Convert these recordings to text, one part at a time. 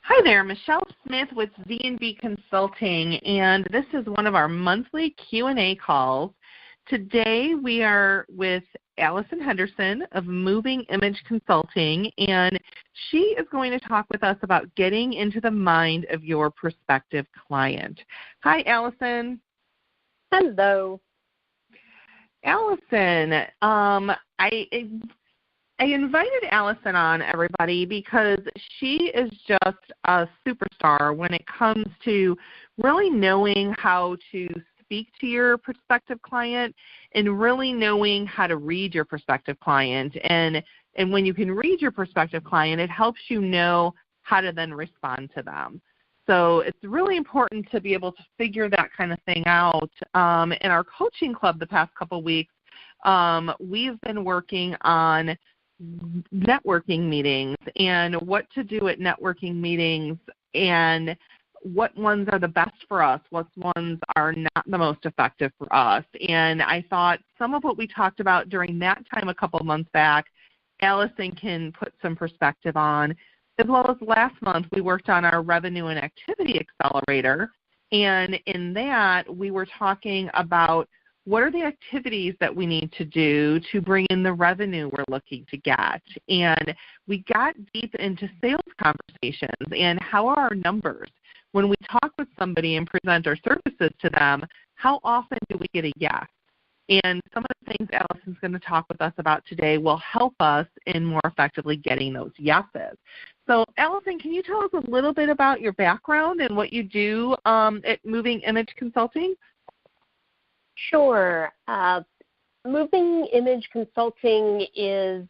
Hi there, Michelle Smith with Z&B Consulting, and this is one of our monthly Q&A calls. Today we are with Allison Henderson of Moving Image Consulting, and she is going to talk with us about getting into the mind of your prospective client. Hi, Allison. Hello. Allison, I invited Allison on, everybody, because she is just a superstar when it comes to really knowing how to speak to your prospective client and really knowing how to read your prospective client. And when you can read your prospective client, it helps you know how to then respond to them. So it's really important to be able to figure that kind of thing out. In our coaching club the past couple weeks, we've been working on networking meetings and what to do at networking meetings and what ones are the best for us, what ones are not the most effective for us. And I thought some of what we talked about during that time a couple months back, Allison can put some perspective on, as well as last month we worked on our Revenue and Activity Accelerator. And in that we were talking about what are the activities that we need to do to bring in the revenue we're looking to get? And we got deep into sales conversations and how are our numbers? When we talk with somebody and present our services to them, how often do we get a yes? And some of the things Allison's going to talk with us about today will help us in more effectively getting those yeses. So Allison, can you tell us a little bit about your background and what you do at Moving Image Consulting? Sure. Moving Image Consulting is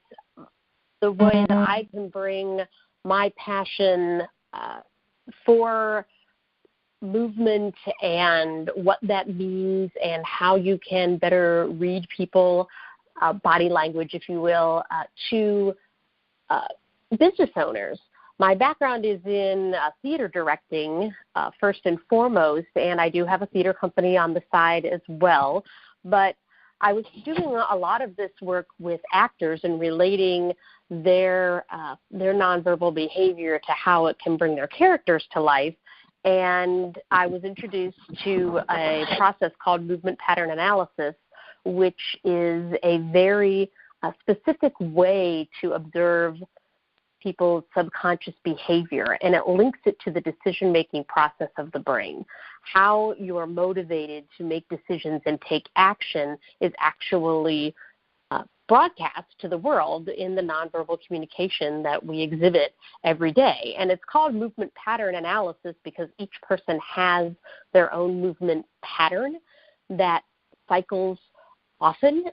the way that I can bring my passion for movement and what that means and how you can better read people, body language, if you will, to business owners. My background is in theater directing, first and foremost, and I do have a theater company on the side as well. But I was doing a lot of this work with actors and relating their nonverbal behavior to how it can bring their characters to life. And I was introduced to a process called movement pattern analysis, which is a very specific way to observe people's subconscious behavior, and it links it to the decision-making process of the brain. How you're motivated to make decisions and take action is actually broadcast to the world in the nonverbal communication that we exhibit every day. And it's called movement pattern analysis because each person has their own movement pattern that cycles often.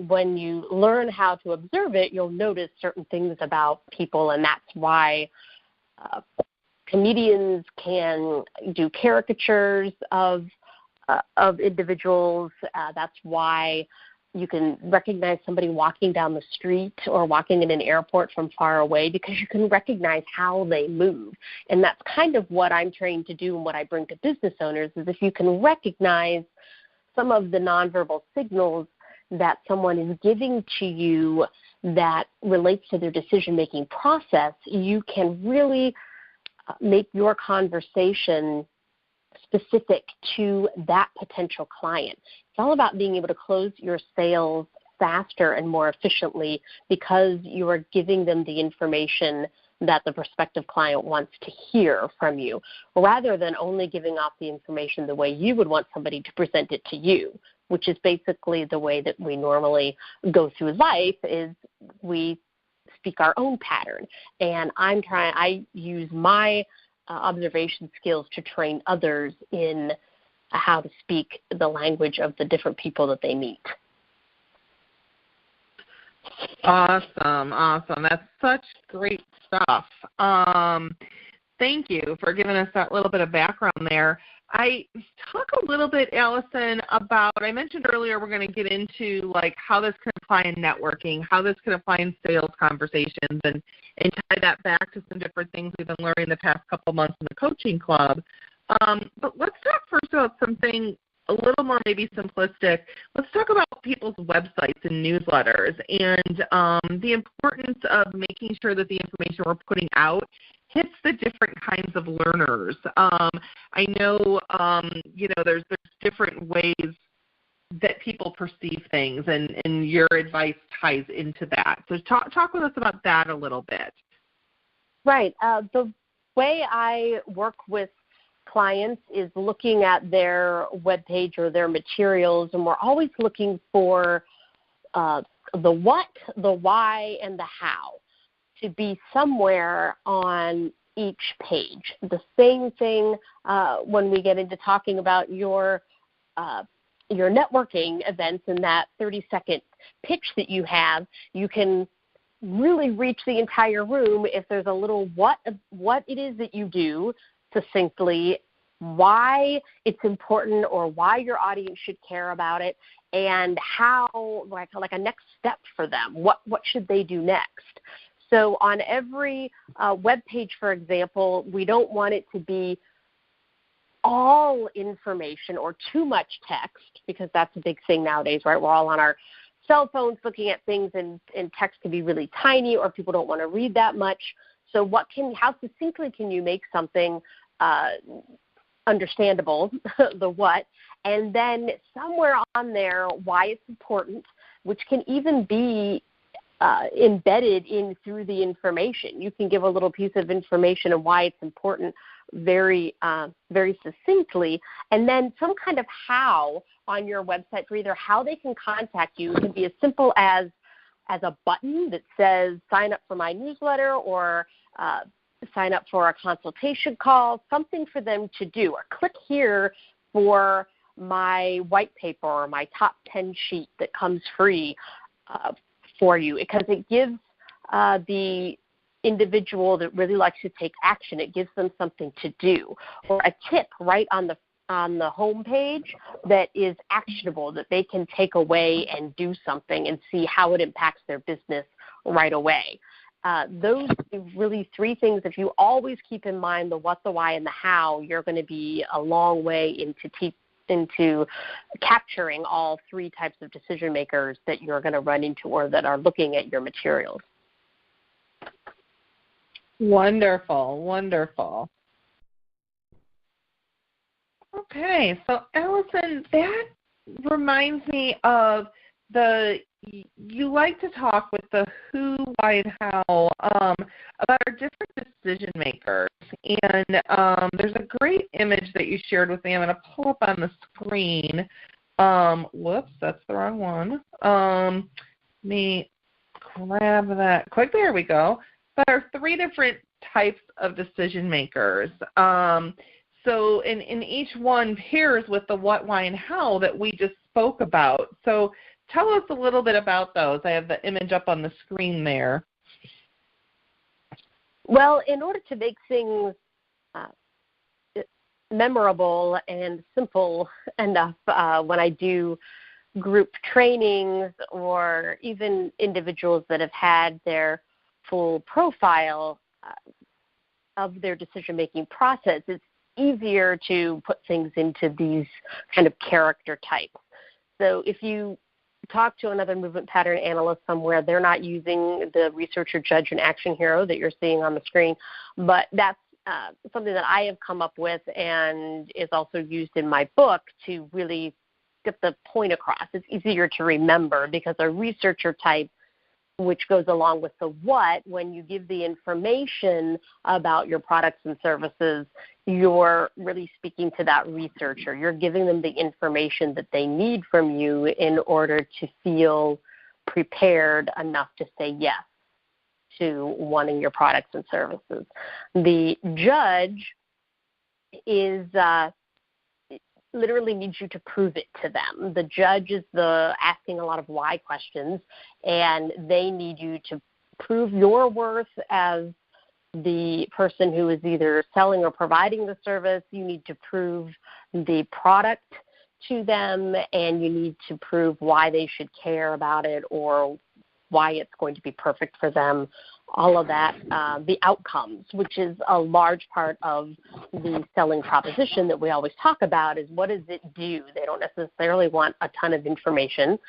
When you learn how to observe it, you'll notice certain things about people, and that's why comedians can do caricatures of individuals. That's why you can recognize somebody walking down the street or walking in an airport from far away because you can recognize how they move. And that's kind of what I'm trained to do and what I bring to business owners is if you can recognize some of the nonverbal signals that someone is giving to you that relates to their decision-making process, you can really make your conversation specific to that potential client. It's all about being able to close your sales faster and more efficiently because you are giving them the information that the prospective client wants to hear from you, rather than only giving off the information the way you would want somebody to present it to you, which is basically the way that we normally go through life is we speak our own pattern. And I use my observation skills to train others in how to speak the language of the different people that they meet. Awesome. That's such great stuff. Thank you for giving us that little bit of background there. I talk a little bit, Allison, about, I mentioned earlier we're going to get into like how this can apply in networking, how this can apply in sales conversations, and tie that back to some different things we've been learning the past couple months in the coaching club. But let's talk first about something a little more maybe simplistic. Let's talk about people's websites and newsletters and the importance of making sure that the information we're putting out hits the different kinds of learners. I know, there's different ways that people perceive things, and your advice ties into that. So talk with us about that a little bit. Right. The way I work with clients is looking at their webpage or their materials, and we're always looking for the what, the why, and the how to be somewhere on each page. The same thing when we get into talking about your networking events and that 30-second pitch that you have. You can really reach the entire room if there's a little what it is that you do succinctly, why it's important or why your audience should care about it, and how, like a next step for them. What should they do next? So on every web page, for example, we don't want it to be all information or too much text, because that's a big thing nowadays, right? We're all on our cell phones looking at things, and text can be really tiny, or people don't want to read that much. So how succinctly can you make something understandable, the what, and then somewhere on there why it's important, which can even be embedded in through the information. You can give a little piece of information and why it's important very succinctly, and then some kind of how on your website for either how they can contact you. It can be as simple as a button that says sign up for my newsletter, or sign up for a consultation call, something for them to do, or click here for my white paper or my top 10 sheet that comes free for you, because it gives the individual that really likes to take action, it gives them something to do, or a tip right on the home page that is actionable, that they can take away and do something and see how it impacts their business right away. Those really three things, if you always keep in mind the what, the why, and the how, you're going to be a long way into capturing all three types of decision makers that you're going to run into or that are looking at your materials. Wonderful, wonderful. Okay, so Allison, that reminds me of you like to talk with the who, why, and how about our different decision makers. And there's a great image that you shared with me. I'm going to pull up on the screen. Whoops, that's the wrong one. Let me grab that quick. There we go. There are three different types of decision makers. So in each one pairs with the what, why, and how that we just spoke about. So tell us a little bit about those. I have the image up on the screen there. Well, in order to make things memorable and simple enough, when I do group trainings or even individuals that have had their full profile of their decision-making process, it's easier to put things into these kind of character types. So if you talk to another movement pattern analyst somewhere, they're not using the researcher, judge, and action hero that you're seeing on the screen, but that's something that I have come up with and is also used in my book to really get the point across. It's easier to remember because a researcher type, which goes along with the what, when you give the information about your products and services, you're really speaking to that researcher. You're giving them the information that they need from you in order to feel prepared enough to say yes to wanting your products and services. The judge is literally needs you to prove it to them. The judge is asking a lot of why questions, and they need you to prove your worth as the person who is either selling or providing the service. You need to prove the product to them, and you need to prove why they should care about it or why it's going to be perfect for them. All of that, the outcomes, which is a large part of the selling proposition that we always talk about, is what does it do? They don't necessarily want a ton of information.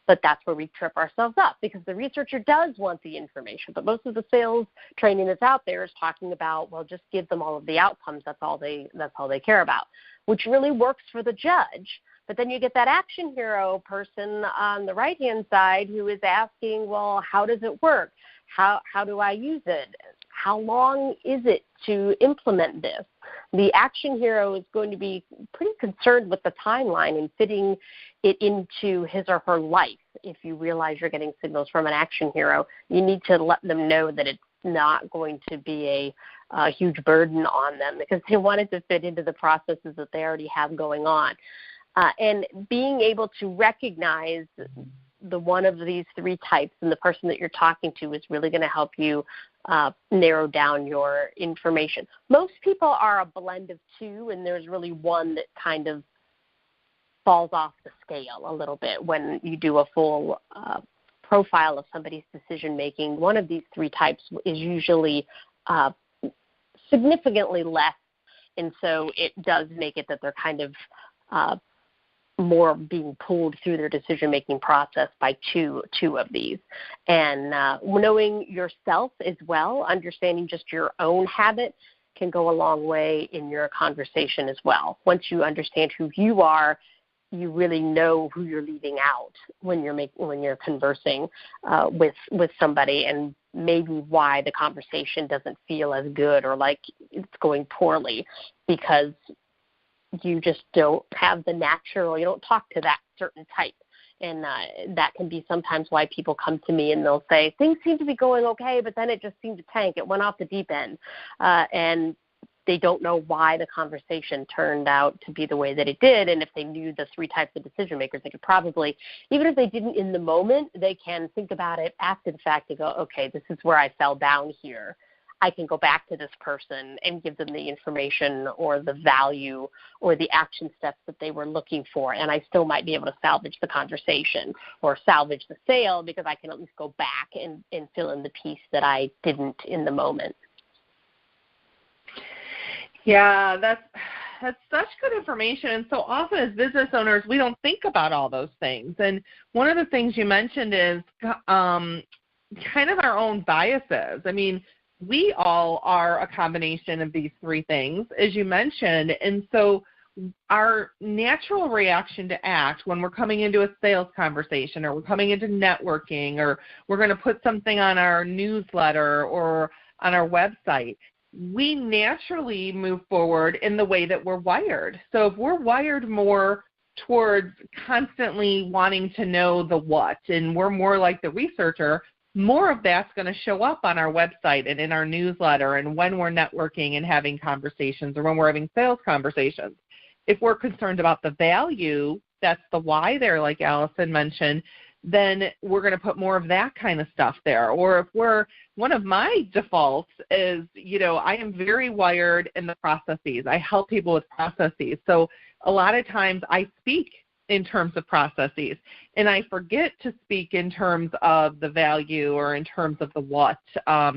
But that's where we trip ourselves up, because the researcher does want the information. But most of the sales training that's out there is talking about, well, just give them all of the outcomes. That's all they care about, which really works for the judge. But then you get that action hero person on the right-hand side who is asking, well, how does it work? How do I use it? How long is it to implement this? The action hero is going to be pretty concerned with the timeline and fitting it into his or her life. If you realize you're getting signals from an action hero, you need to let them know that it's not going to be a huge burden on them, because they want it to fit into the processes that they already have going on. And being able to recognize the one of these three types and the person that you're talking to is really going to help you narrow down your information. Most people are a blend of two, and there's really one that kind of falls off the scale a little bit when you do a full profile of somebody's decision-making. One of these three types is usually significantly less, and so it does make it that they're kind of more being pulled through their decision-making process by two of these. And knowing yourself as well, understanding just your own habit, can go a long way in your conversation as well. Once you understand who you are, you really know who you're leaving out when you're conversing with somebody, and maybe why the conversation doesn't feel as good or like it's going poorly, because you just don't have the natural, you don't talk to that certain type. And that can be sometimes why people come to me and they'll say, things seem to be going okay, but then it just seemed to tank. It went off the deep end. And they don't know why the conversation turned out to be the way that it did. And if they knew the three types of decision makers, they could probably, even if they didn't in the moment, they can think about it after the fact and go, okay, this is where I fell down here. I can go back to this person and give them the information or the value or the action steps that they were looking for, and I still might be able to salvage the conversation or salvage the sale, because I can at least go back and fill in the piece that I didn't in the moment. Yeah, that's such good information. And so often as business owners, we don't think about all those things. And one of the things you mentioned is kind of our own biases. I mean, we all are a combination of these three things, as you mentioned. And so our natural reaction to act when we're coming into a sales conversation, or we're coming into networking, or we're going to put something on our newsletter or on our website, we naturally move forward in the way that we're wired. So if we're wired more towards constantly wanting to know the what, and we're more like the researcher, more of that's going to show up on our website and in our newsletter and when we're networking and having conversations, or when we're having sales conversations. If we're concerned about the value, that's the why there, like Allison mentioned, then we're going to put more of that kind of stuff there. Or if one of my defaults is, I am very wired in the processes. I help people with processes. So a lot of times I speak in terms of processes, and I forget to speak in terms of the value or in terms of the what.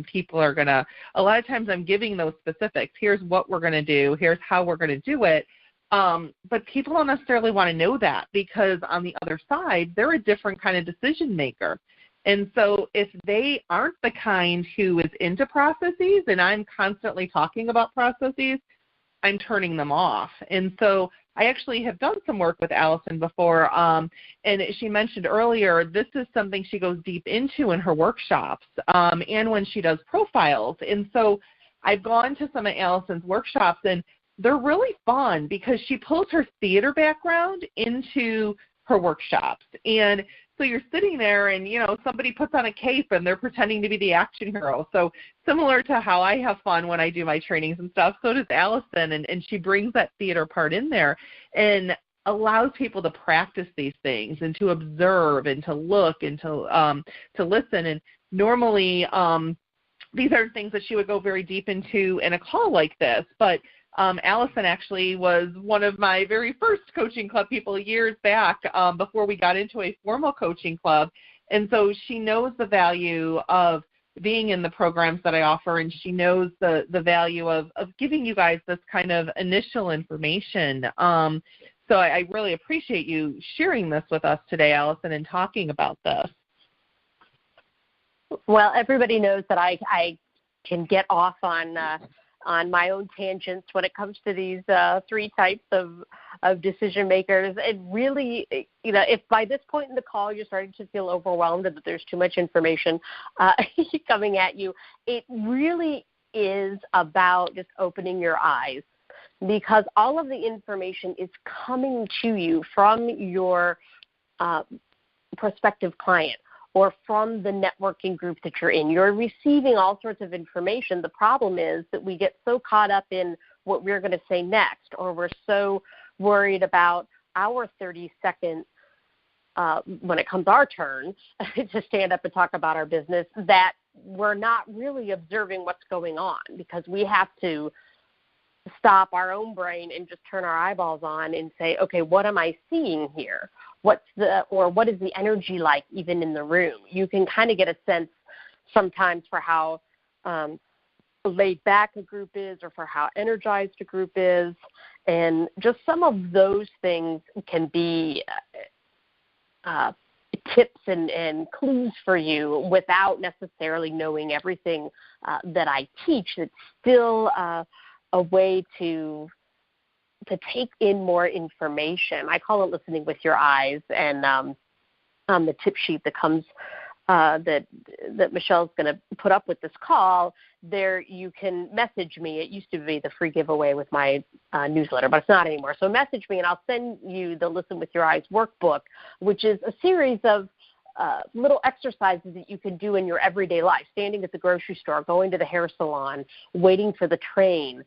People are going to, a lot of times I'm giving those specifics. Here's what we're going to do. Here's how we're going to do it. But people don't necessarily want to know that, because on the other side, they're a different kind of decision maker. And so if they aren't the kind who is into processes, and I'm constantly talking about processes, I'm turning them off. And so I actually have done some work with Allison before, and she mentioned earlier this is something she goes deep into in her workshops and when she does profiles. And so I've gone to some of Allison's workshops, and they're really fun because she pulls her theater background into her workshops. And so you're sitting there and, somebody puts on a cape and they're pretending to be the action hero. So similar to how I have fun when I do my trainings and stuff, so does Allison. And she brings that theater part in there and allows people to practice these things and to observe and to look and to listen. And normally these are things that she would go very deep into in a call like this. But Allison actually was one of my very first coaching club people years back before we got into a formal coaching club. And so she knows the value of being in the programs that I offer, and she knows the value of giving you guys this kind of initial information So I really appreciate you sharing this with us today, Allison, and talking about this. Well, everybody knows that I can get off on my own tangents when it comes to these three types of decision makers. It really, if by this point in the call you're starting to feel overwhelmed and that there's too much information coming at you, it really is about just opening your eyes, because all of the information is coming to you from your prospective client or from the networking group that you're in. You're receiving all sorts of information. The problem is that we get so caught up in what we're going to say next, or we're so worried about our 30 seconds when it comes our turn to stand up and talk about our business, that we're not really observing what's going on, because we have to stop our own brain and just turn our eyeballs on and say, okay, what am I seeing here? What is the energy like even in the room? You can kind of get a sense sometimes for how laid back a group is, or for how energized a group is. And just some of those things can be tips and clues for you without necessarily knowing everything that I teach. It's still a way to take in more information. I call it listening with your eyes. And on the tip sheet that comes that Michelle's going to put up with this call, there you can message me. It used to be the free giveaway with my newsletter, but it's not anymore. So message me, and I'll send you the Listen with Your Eyes workbook, which is a series of little exercises that you can do in your everyday life, standing at the grocery store, going to the hair salon, waiting for the train.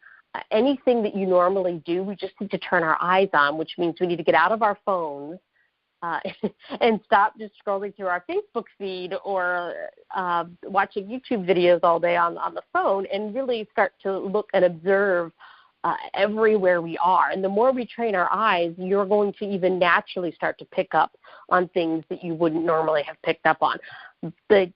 Anything that you normally do, we just need to turn our eyes on, which means we need to get out of our phones and stop just scrolling through our Facebook feed or watching YouTube videos all day on the phone, and really start to look and observe everywhere we are. And the more we train our eyes, you're going to even naturally start to pick up on things that you wouldn't normally have picked up on. The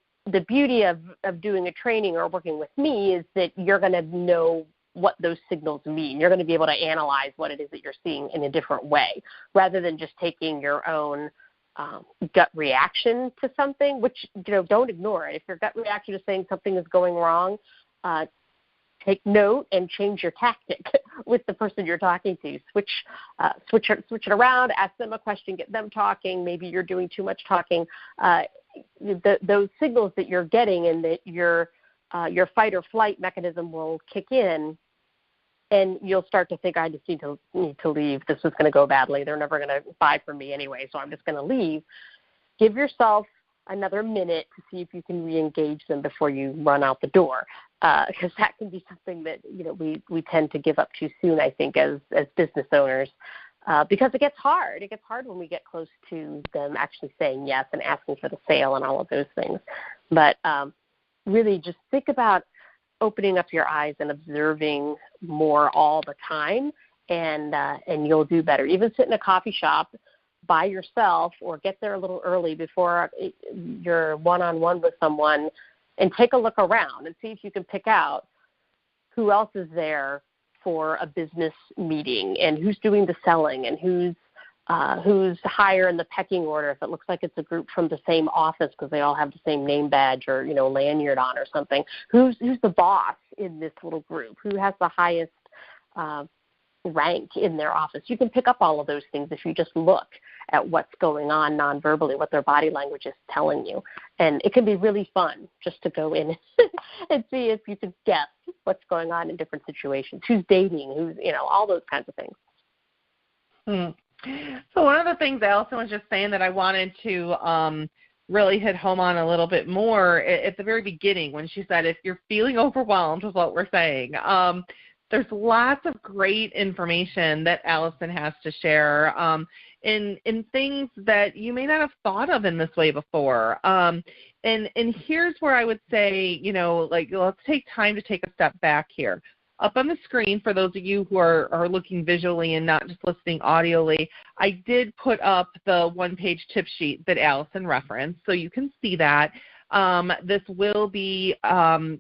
beauty of doing a training or working with me is that you're going to know what those signals mean. You're going to be able to analyze what it is that you're seeing in a different way, rather than just taking your own gut reaction to something, which, don't ignore it. If your gut reaction is saying something is going wrong, take note and change your tactic with the person you're talking to. Switch it around, ask them a question, get them talking. Maybe you're doing too much talking. Those signals that you're getting, and that your fight or flight mechanism will kick in, and you'll start to think, I just need to leave. This is going to go badly. They're never going to buy from me anyway, so I'm just going to leave. Give yourself another minute to see if you can re-engage them before you run out the door, because that can be something that we tend to give up too soon, I think, as business owners, because it gets hard. It gets hard when we get close to them actually saying yes and asking for the sale and all of those things. But really just think about opening up your eyes and observing more all the time, and you'll do better. Even sit in a coffee shop by yourself, or get there a little early before you're one-on-one with someone, and take a look around and see if you can pick out who else is there for a business meeting, and who's doing the selling, and who's higher in the pecking order, if it looks like it's a group from the same office because they all have the same name badge or lanyard on or something. Who's the boss in this little group? Who has the highest rank in their office? You can pick up all of those things if you just look at what's going on non-verbally, what their body language is telling you. And it can be really fun just to go in and see if you can guess what's going on in different situations, who's dating, who's, all those kinds of things. So one of the things Allison was just saying that I wanted to really hit home on a little bit more at the very beginning, when she said, if you're feeling overwhelmed with what we're saying, there's lots of great information that Allison has to share in things that you may not have thought of in this way before. And here's where I would say, let's take time to take a step back here. Up on the screen, for those of you who are looking visually and not just listening audioly, I did put up the one-page tip sheet that Allison referenced, so you can see that. This will be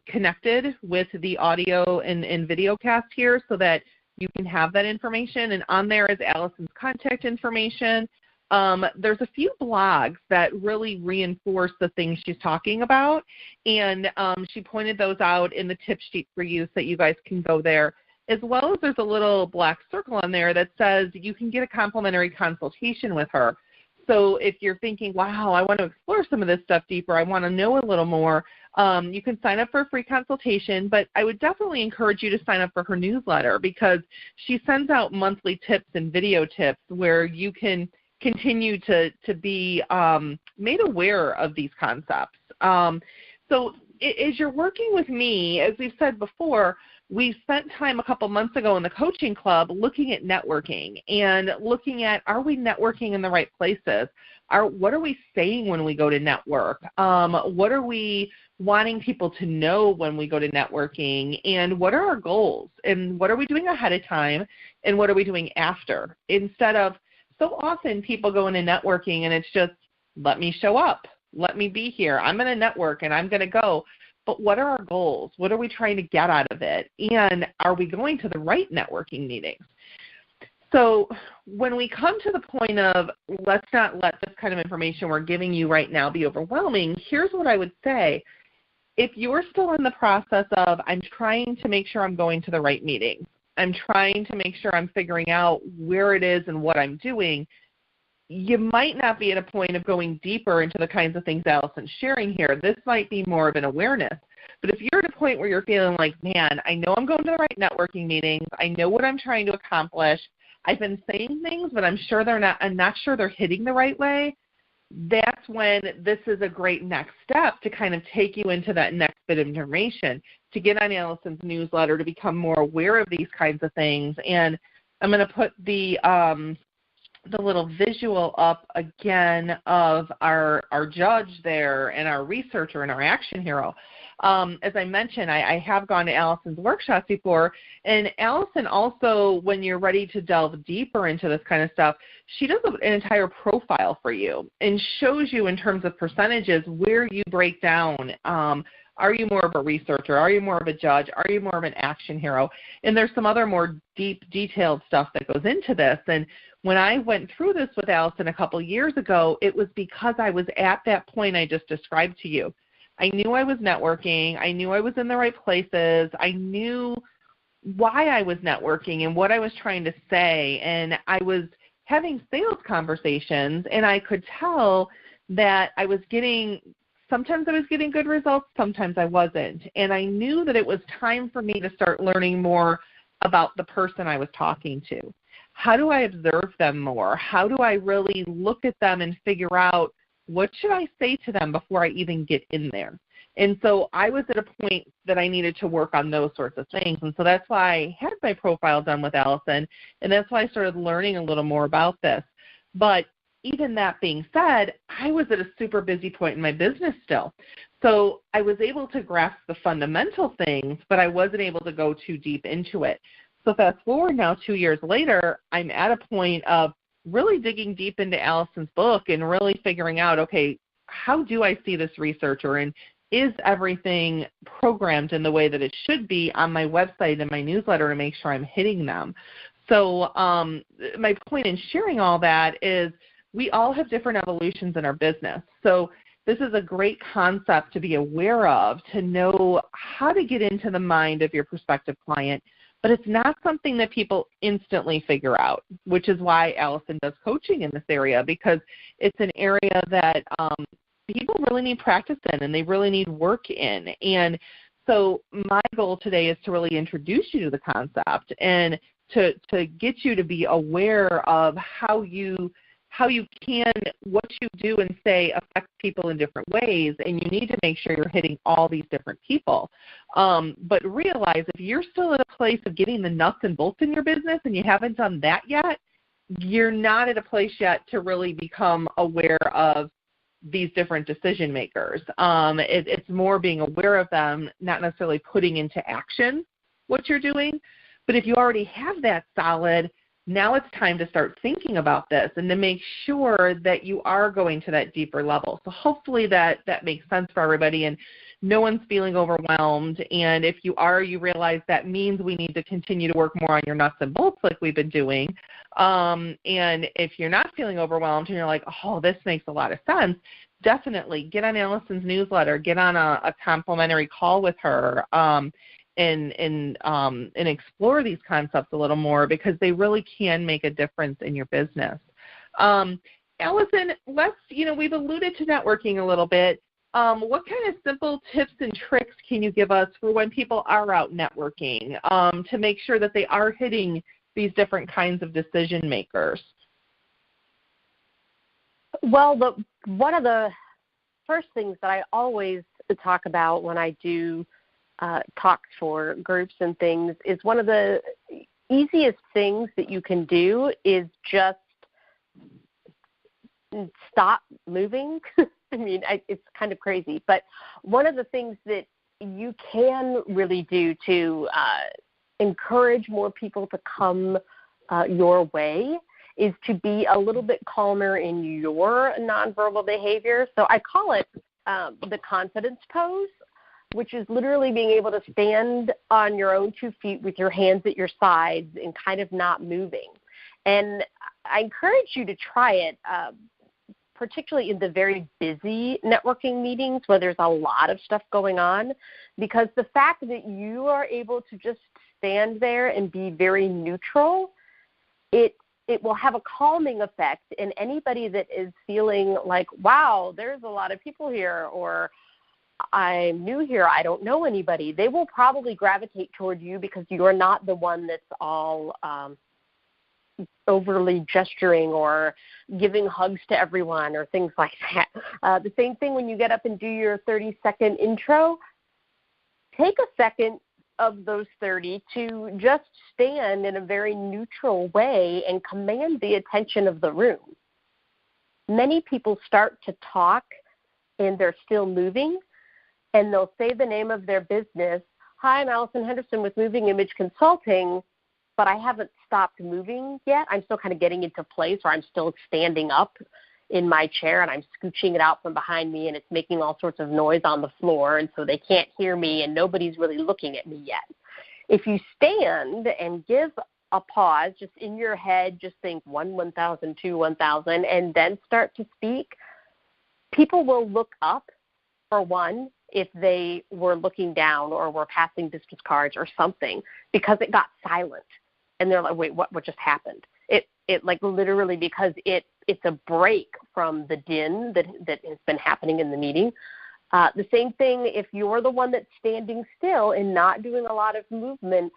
connected with the audio and video cast here, so that you can have that information. And on there is Allison's contact information. There's a few blogs that really reinforce the things she's talking about, and she pointed those out in the tip sheet for you so that you guys can go there, as well as there's a little black circle on there that says you can get a complimentary consultation with her. So if you're thinking, wow, I want to explore some of this stuff deeper, I want to know a little more, you can sign up for a free consultation, but I would definitely encourage you to sign up for her newsletter because she sends out monthly tips and video tips where you can continue to be made aware of these concepts. So as you're working with me, as we've said before, we spent time a couple months ago in the coaching club looking at networking and looking at, are we networking in the right places? What are we saying when we go to network? What are we wanting people to know when we go to networking? And what are our goals? And what are we doing ahead of time? And what are we doing after? Instead of, so often people go into networking and it's just, let me show up. Let me be here. I'm going to network and I'm going to go. But what are our goals? What are we trying to get out of it? And are we going to the right networking meetings? So when we come to the point of let's not let this kind of information we're giving you right now be overwhelming, here's what I would say. If you're still in the process of I'm trying to make sure I'm going to the right meetings, I'm trying to make sure I'm figuring out where it is and what I'm doing, you might not be at a point of going deeper into the kinds of things Allison's sharing here. This might be more of an awareness. But if you're at a point where you're feeling like, man, I know I'm going to the right networking meetings, I know what I'm trying to accomplish, I've been saying things, but I'm not sure they're hitting the right way, that's when this is a great next step to kind of take you into that next bit of information, to get on Allison's newsletter, to become more aware of these kinds of things. And I'm going to put the little visual up again of our judge there and our researcher and our action hero. As I mentioned, I have gone to Allison's workshops before, and Allison also, when you're ready to delve deeper into this kind of stuff, she does an entire profile for you and shows you in terms of percentages where you break down. Are you more of a researcher? Are you more of a judge? Are you more of an action hero? And there's some other more deep, detailed stuff that goes into this. And when I went through this with Allison a couple years ago, it was because I was at that point I just described to you. I knew I was networking. I knew I was in the right places. I knew why I was networking and what I was trying to say. And I was having sales conversations, and I could tell that sometimes I was getting good results, sometimes I wasn't. And I knew that it was time for me to start learning more about the person I was talking to. How do I observe them more? How do I really look at them and figure out what should I say to them before I even get in there? And so I was at a point that I needed to work on those sorts of things. And so that's why I had my profile done with Allison, and that's why I started learning a little more about this. But even that being said, I was at a super busy point in my business still. So I was able to grasp the fundamental things, but I wasn't able to go too deep into it. So fast forward now 2 years later, I'm at a point of really digging deep into Allison's book and really figuring out, okay, how do I see this researcher, and is everything programmed in the way that it should be on my website and my newsletter to make sure I'm hitting them? So my point in sharing all that is we all have different evolutions in our business. So this is a great concept to be aware of, to know how to get into the mind of your prospective client. But it's not something that people instantly figure out, which is why Allison does coaching in this area, because it's an area that people really need practice in and they really need work in. And so my goal today is to really introduce you to the concept and to get you to be aware of how you can, what you do and say affects people in different ways, and you need to make sure you're hitting all these different people. But realize if you're still at a place of getting the nuts and bolts in your business and you haven't done that yet, you're not at a place yet to really become aware of these different decision makers. It's more being aware of them, not necessarily putting into action what you're doing. But if you already have that solid, now it's time to start thinking about this and to make sure that you are going to that deeper level. So hopefully that makes sense for everybody. And no one's feeling overwhelmed. And if you are, you realize that means we need to continue to work more on your nuts and bolts like we've been doing. And if you're not feeling overwhelmed and you're like, oh, this makes a lot of sense, definitely get on Allison's newsletter, get on a complimentary call with her, and explore these concepts a little more, because they really can make a difference in your business. Allison, we've alluded to networking a little bit. What kind of simple tips and tricks can you give us for when people are out networking to make sure that they are hitting these different kinds of decision makers? Well, one of the first things that I always talk about when I do talks for groups and things is one of the easiest things that you can do is just stop moving. I mean, it's kind of crazy, but one of the things that you can really do to encourage more people to come your way is to be a little bit calmer in your nonverbal behavior. So I call it the confidence pose, which is literally being able to stand on your own 2 feet with your hands at your sides and kind of not moving. And I encourage you to try it, particularly in the very busy networking meetings where there's a lot of stuff going on, because the fact that you are able to just stand there and be very neutral, it will have a calming effect in anybody that is feeling like, wow, there's a lot of people here, or I'm new here, I don't know anybody. They will probably gravitate toward you because you're not the one that's all overly gesturing or giving hugs to everyone or things like that. The same thing when you get up and do your 30-second intro. Take a second of those 30 to just stand in a very neutral way and command the attention of the room. Many people start to talk and they're still moving, and they'll say the name of their business. Hi, I'm Allison Henderson with Moving Image Consulting, but I haven't stopped moving yet. I'm still kind of getting into place, or I'm still standing up in my chair and I'm scooching it out from behind me and it's making all sorts of noise on the floor, and so they can't hear me and nobody's really looking at me yet. If you stand and give a pause just in your head, just think 1, 1,000, 2, 1,000, and then start to speak, people will look up, for one, if they were looking down or were passing business cards or something, because it got silent. And they're like, wait, what just happened? It like literally, because it's a break from the din that has been happening in the meeting. The same thing if you're the one that's standing still and not doing a lot of movement,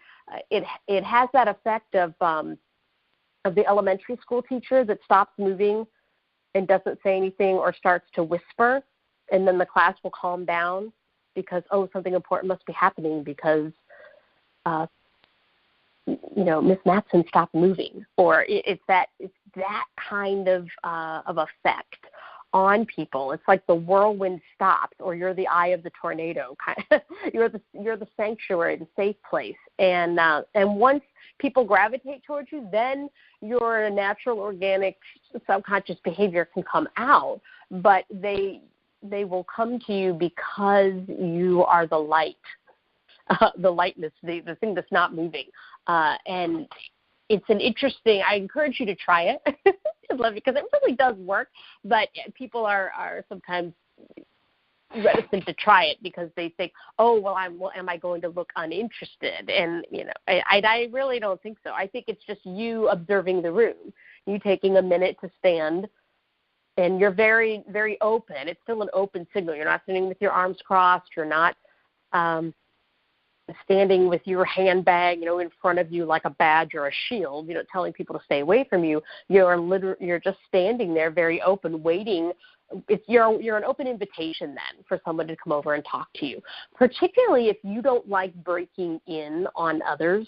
it has that effect of the elementary school teacher that stops moving and doesn't say anything or starts to whisper, and then the class will calm down because, oh, something important must be happening because Miss Matson stopped moving, or it's that kind of effect on people. It's like the whirlwind stops, or you're the eye of the tornado. You're the sanctuary, the safe place, and once people gravitate towards you, then your natural, organic, subconscious behavior can come out. But they will come to you because you are the light. The lightness, the thing that's not moving. And it's an interesting, I encourage you to try it. I love it because it really does work, but people are sometimes reticent to try it because they think, oh, well, am I going to look uninterested? And, I really don't think so. I think it's just you observing the room, you taking a minute to stand, and you're very, very open. It's still an open signal. You're not sitting with your arms crossed. You're not standing with your handbag, in front of you like a badge or a shield, telling people to stay away from you. You're just standing there very open, waiting. You're an open invitation then for someone to come over and talk to you, particularly if you don't like breaking in on others.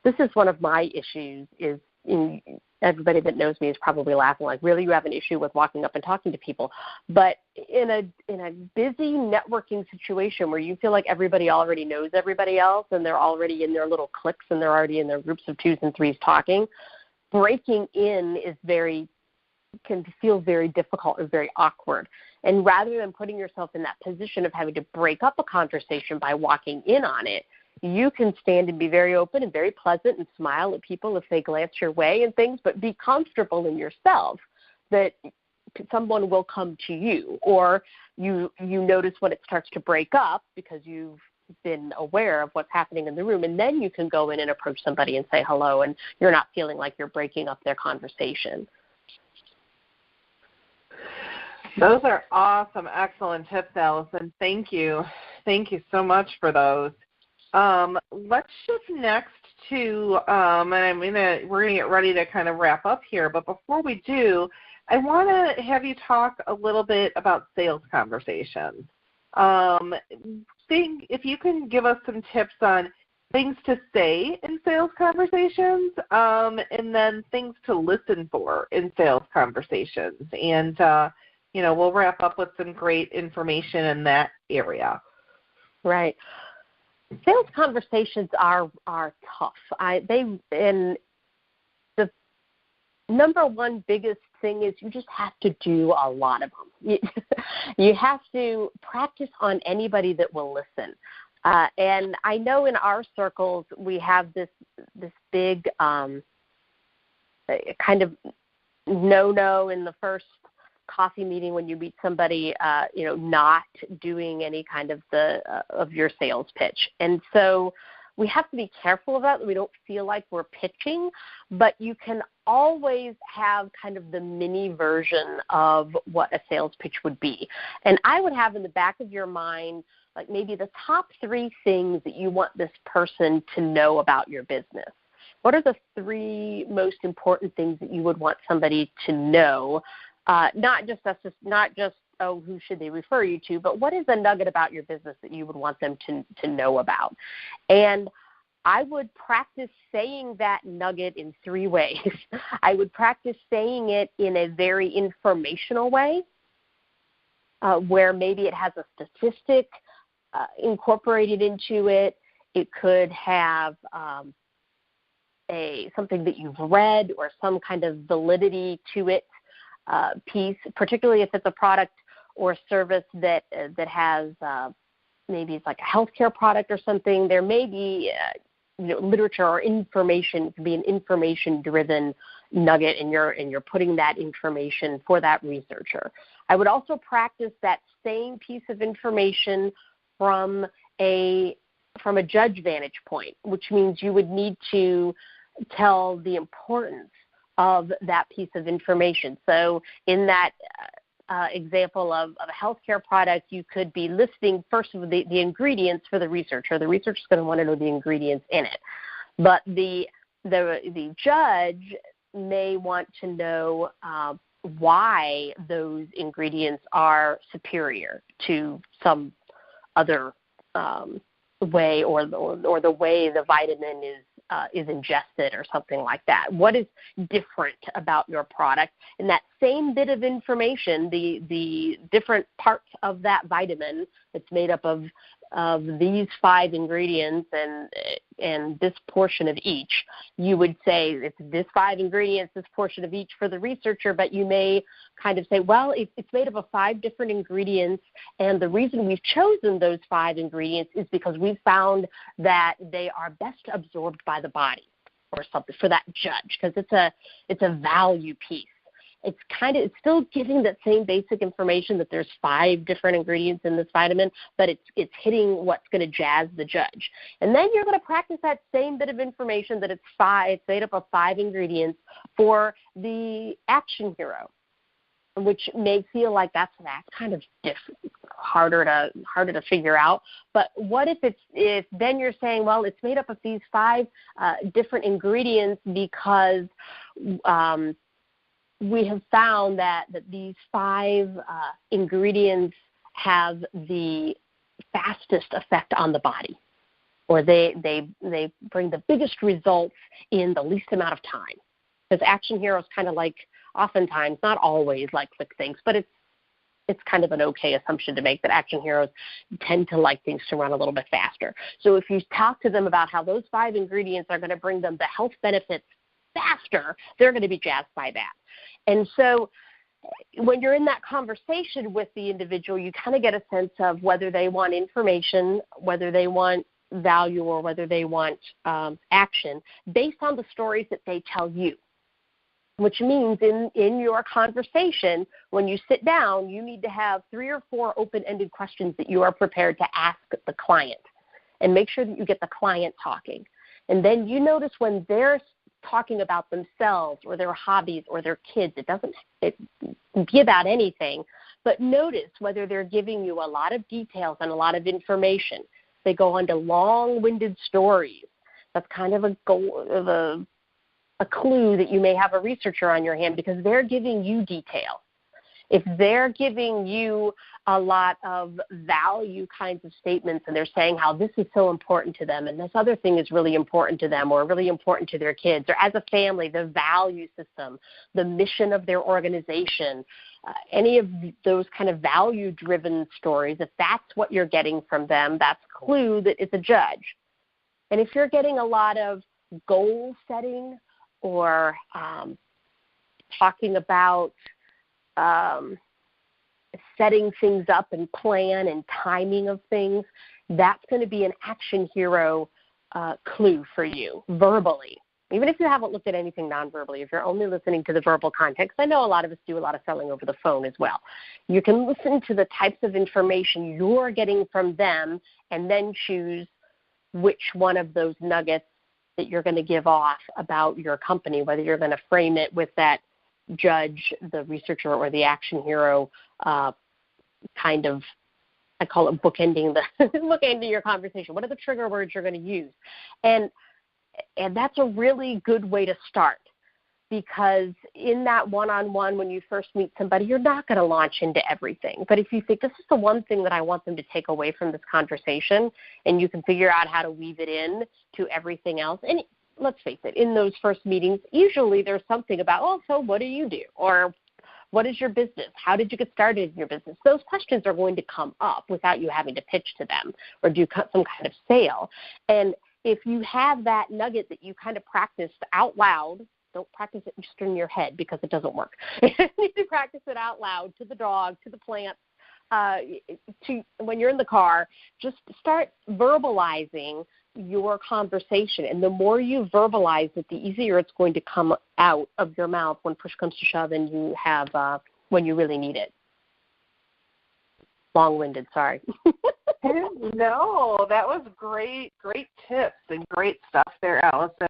This is one of my issues. Everybody that knows me is probably laughing like, really, you have an issue with walking up and talking to people? But in a busy networking situation where you feel like everybody already knows everybody else and they're already in their little cliques and they're already in their groups of 2s and 3s talking, breaking in can feel very difficult or very awkward. And rather than putting yourself in that position of having to break up a conversation by walking in on it, you can stand and be very open and very pleasant and smile at people if they glance your way and things, but be comfortable in yourself that someone will come to you, or you notice when it starts to break up because you've been aware of what's happening in the room, and then you can go in and approach somebody and say hello, and you're not feeling like you're breaking up their conversation. Those are awesome, excellent tips, Allison. Thank you. Thank you so much for those. Let's shift next to, and we're gonna get ready to kind of wrap up here. But before we do, I want to have you talk a little bit about sales conversations. If you can give us some tips on things to say in sales conversations, and then things to listen for in sales conversations, and we'll wrap up with some great information in that area. Right. Sales conversations are tough. And the number one biggest thing is you just have to do a lot of them. You have to practice on anybody that will listen. And I know in our circles we have this big kind of no in the first coffee meeting when you meet somebody, not doing any kind of of your sales pitch. And so we have to be careful of that. We don't feel like we're pitching, but you can always have kind of the mini version of what a sales pitch would be. And I would have in the back of your mind, like maybe the top 3 things that you want this person to know about your business. What are the 3 most important things that you would want somebody to know? Not just who should they refer you to, but what is a nugget about your business that you would want them to know about? And I would practice saying that nugget in 3 ways. I would practice saying it in a very informational way, where maybe it has a statistic incorporated into it. It could have something that you've read or some kind of validity to it. Piece, particularly if it's a product or service that has maybe it's like a healthcare product or something. There may be literature or information. It could be an information-driven nugget, and you're putting that information for that researcher. I would also practice that same piece of information from a judge vantage point, which means you would need to tell the importance of that piece of information. So in that example of a healthcare product, you could be listing first of the ingredients for the researcher. The researcher is going to want to know the ingredients in it. But the judge may want to know why those ingredients are superior to some other way, or the way the vitamin is ingested or something like that. What is different about your product? And that same bit of information, the different parts of that vitamin that's made up of these 5 ingredients and this portion of each, you would say it's this 5 ingredients, this portion of each for the researcher, but you may kind of say, well, it's made up of 5 different ingredients, and the reason we've chosen those 5 ingredients is because we've found that they are best absorbed by the body, or something for that judge, because it's a value piece. It's still giving that same basic information that there's 5 different ingredients in this vitamin, but it's hitting what's going to jazz the judge. And then you're going to practice that same bit of information that it's made up of 5 ingredients for the action hero, which may feel like that's kind of harder to figure out. But what if then you're saying, well, it's made up of these 5 different ingredients because we have found that these 5 ingredients have the fastest effect on the body, or they bring the biggest results in the least amount of time. Because action heroes kind of like, oftentimes, not always like quick things, but it's kind of an okay assumption to make that action heroes tend to like things to run a little bit faster. So if you talk to them about how those 5 ingredients are going to bring them the health benefits faster, they're going to be jazzed by that. And so when you're in that conversation with the individual, you kind of get a sense of whether they want information, whether they want value, or whether they want action based on the stories that they tell you. Which means in your conversation, when you sit down, you need to have 3 or 4 open-ended questions that you are prepared to ask the client, and make sure that you get the client talking. And then you notice when they're talking about themselves or their hobbies or their kids, it can be about anything, but notice whether they're giving you a lot of details and a lot of information. They go into long-winded stories. That's kind of a clue that you may have a researcher on your hand, because they're giving you detail. If they're giving you a lot of value kinds of statements and they're saying how this is so important to them and this other thing is really important to them or really important to their kids, or as a family, the value system, the mission of their organization, any of those kind of value-driven stories, if that's what you're getting from them, that's a clue that it's a judge. And if you're getting a lot of goal setting, or talking about setting things up and plan and timing of things, that's going to be an action hero clue for you verbally. Even if you haven't looked at anything non-verbally, if you're only listening to the verbal context, I know a lot of us do a lot of selling over the phone as well. You can listen to the types of information you're getting from them and then choose which one of those nuggets that you're going to give off about your company, whether you're going to frame it with that judge, the researcher, or the action hero kind of, I call it bookending your conversation. What are the trigger words you're going to use? And that's a really good way to start, because in that one-on-one, when you first meet somebody, you're not going to launch into everything. But if you think this is the one thing that I want them to take away from this conversation, and you can figure out how to weave it in to everything else, and let's face it, in those first meetings, usually there's something about, oh, so what do you do? Or what is your business? How did you get started in your business? Those questions are going to come up without you having to pitch to them or do some kind of sale. And if you have that nugget that you kind of practiced out loud, don't practice it just in your head, because it doesn't work. You need to practice it out loud to the dog, to the plants, when you're in the car. Just start verbalizing your conversation. And the more you verbalize it, the easier it's going to come out of your mouth when push comes to shove and you have when you really need it. Long-winded, sorry. No, that was great tips and great stuff there, Allison.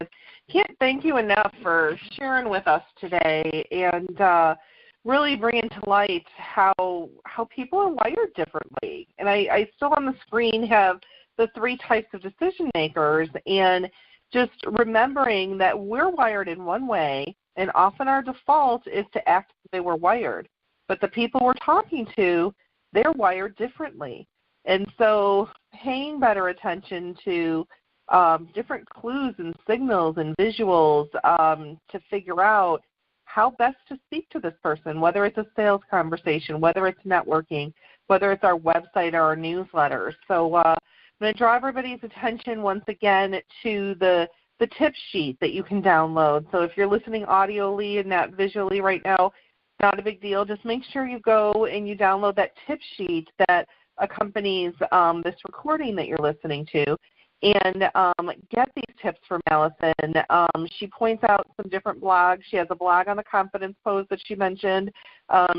Can't thank you enough for sharing with us today and really bringing to light how people are wired differently. And I still on the screen have the 3 types of decision makers, and just remembering that we're wired in one way, and often our default is to act as they were wired. But the people we're talking to, they're wired differently. And so paying better attention to different clues and signals and visuals to figure out how best to speak to this person, whether it's a sales conversation, whether it's networking, whether it's our website or our newsletter. So I'm going to draw everybody's attention once again to the tip sheet that you can download. So if you're listening audioly and not visually right now, not a big deal. Just make sure you go and you download that tip sheet that accompanies this recording that you're listening to, and get these tips from Allison. She points out some different blogs. She has a blog on the confidence pose that she mentioned.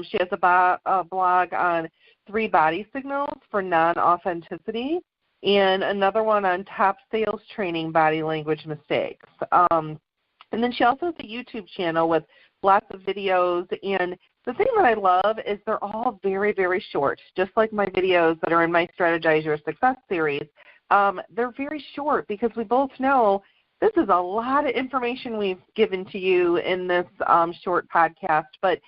She has a blog on 3 body signals for non-authenticity, and another one on top sales training body language mistakes. And then she also has a YouTube channel with lots of videos, and the thing that I love is they're all very, very short, just like my videos that are in my Strategize Your Success series. They're very short because we both know this is a lot of information we've given to you in this short podcast, but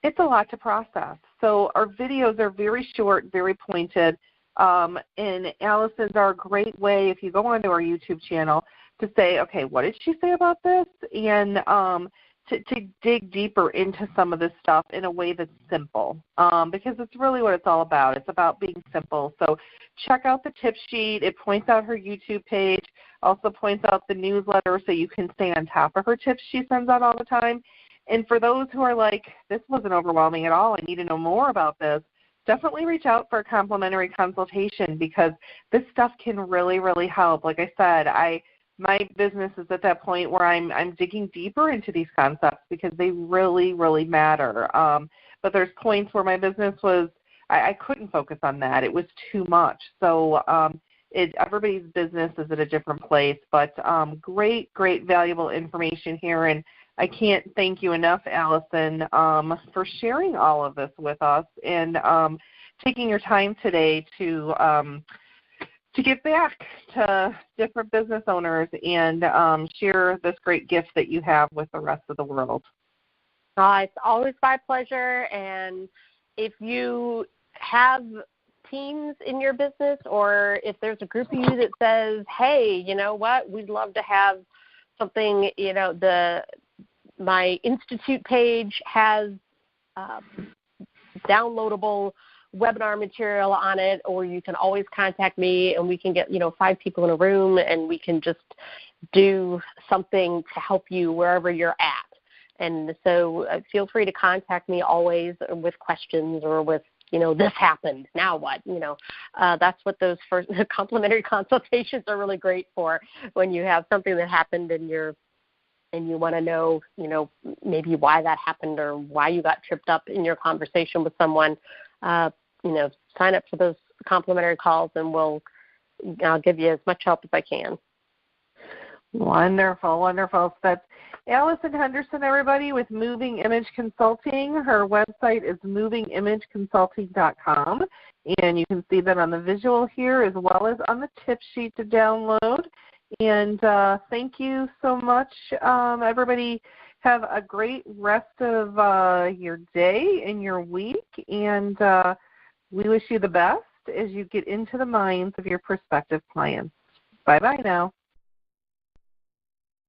it's a lot to process. So our videos are very short, very pointed, and Allison's are a great way, if you go onto our YouTube channel, to say, okay, what did she say about this? And to dig deeper into some of this stuff in a way that's simple, because it's really what it's all about. It's about being simple. So check out the tip sheet. It points out her YouTube page, also points out the newsletter so you can stay on top of her tips she sends out all the time. And for those who are like, this wasn't overwhelming at all, I need to know more about this, definitely reach out for a complimentary consultation because this stuff can really, really help. Like I said, my business is at that point where I'm digging deeper into these concepts because they really, really matter. But there's points where my business was, I couldn't focus on that. It was too much. So everybody's business is at a different place. But great, great, valuable information here. And I can't thank you enough, Allison, for sharing all of this with us and taking your time today to give back to different business owners and share this great gift that you have with the rest of the world. It's always my pleasure. And if you have teams in your business or if there's a group of you that says, hey, you know what, we'd love to have something, my Institute page has downloadable webinar material on it, or you can always contact me and we can get, 5 people in a room and we can just do something to help you wherever you're at. And so feel free to contact me always with questions or with, this happened, now what? That's what those first complimentary consultations are really great for, when you have something that happened and you want to know, maybe why that happened or why you got tripped up in your conversation with someone. Sign up for those complimentary calls and I'll give you as much help as I can. Wonderful, wonderful. That's Allison Henderson, everybody, with Moving Image Consulting. Her website is movingimageconsulting.com, and you can see that on the visual here as well as on the tip sheet to download. And thank you so much, everybody. Have a great rest of your day and your week, and we wish you the best as you get into the minds of your prospective clients. Bye-bye now.